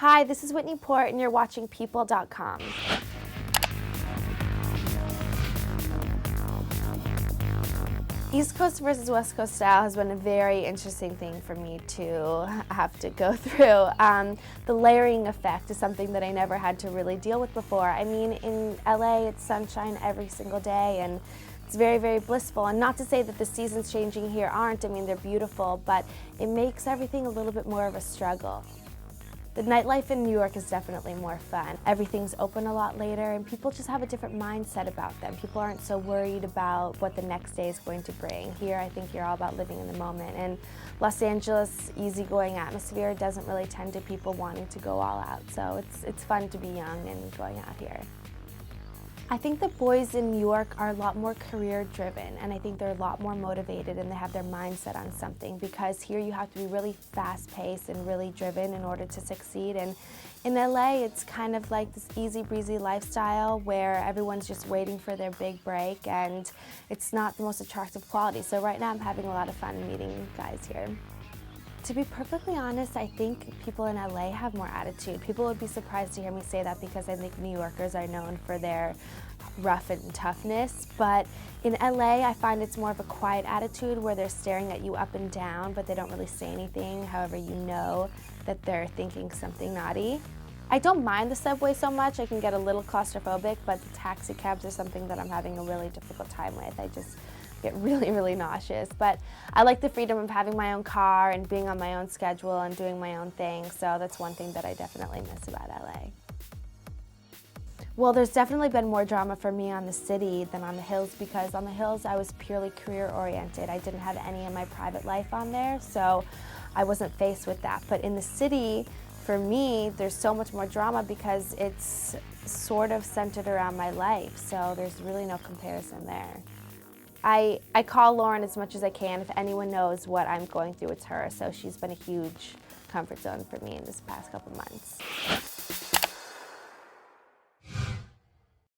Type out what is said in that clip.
Hi, this is Whitney Port, and you're watching People.com. East Coast versus West Coast style has been a very interesting thing for me to have to go through. The layering effect is something that I never had to really deal with before. I mean, in LA, it's sunshine every single day, and it's very, very blissful. And not to say that the seasons changing here aren't. I mean, they're beautiful, but it makes everything a little bit more of a struggle. The nightlife in New York is definitely more fun. Everything's open a lot later, and people just have a different mindset about them. People aren't so worried about what the next day is going to bring. Here, I think you're all about living in the moment. And Los Angeles' easygoing atmosphere doesn't really tend to people wanting to go all out. So it's fun to be young and going out here. I think the boys in New York are a lot more career-driven, and I think they're a lot more motivated and they have their mindset on something, because here you have to be really fast-paced and really driven in order to succeed. And in LA, it's kind of like this easy-breezy lifestyle where everyone's just waiting for their big break, and it's not the most attractive quality. So right now I'm having a lot of fun meeting guys here. To be perfectly honest, I think people in LA have more attitude. People would be surprised to hear me say that, because I think New Yorkers are known for their rough and toughness. But in LA, I find it's more of a quiet attitude where they're staring at you up and down, but they don't really say anything. However, you know that they're thinking something naughty. I don't mind the subway so much. I can get a little claustrophobic, but the taxi cabs are something that I'm having a really difficult time with. I just get really, really nauseous. But I like the freedom of having my own car and being on my own schedule and doing my own thing. So that's one thing that I definitely miss about LA. Well, there's definitely been more drama for me on the city than on the hills, because on the hills I was purely career oriented. I didn't have any of my private life on there, so I wasn't faced with that. But in the city, for me, there's so much more drama because it's sort of centered around my life, so there's really no comparison there. I call Lauren as much as I can. If anyone knows what I'm going through, it's her. So she's been a huge comfort zone for me in this past couple months.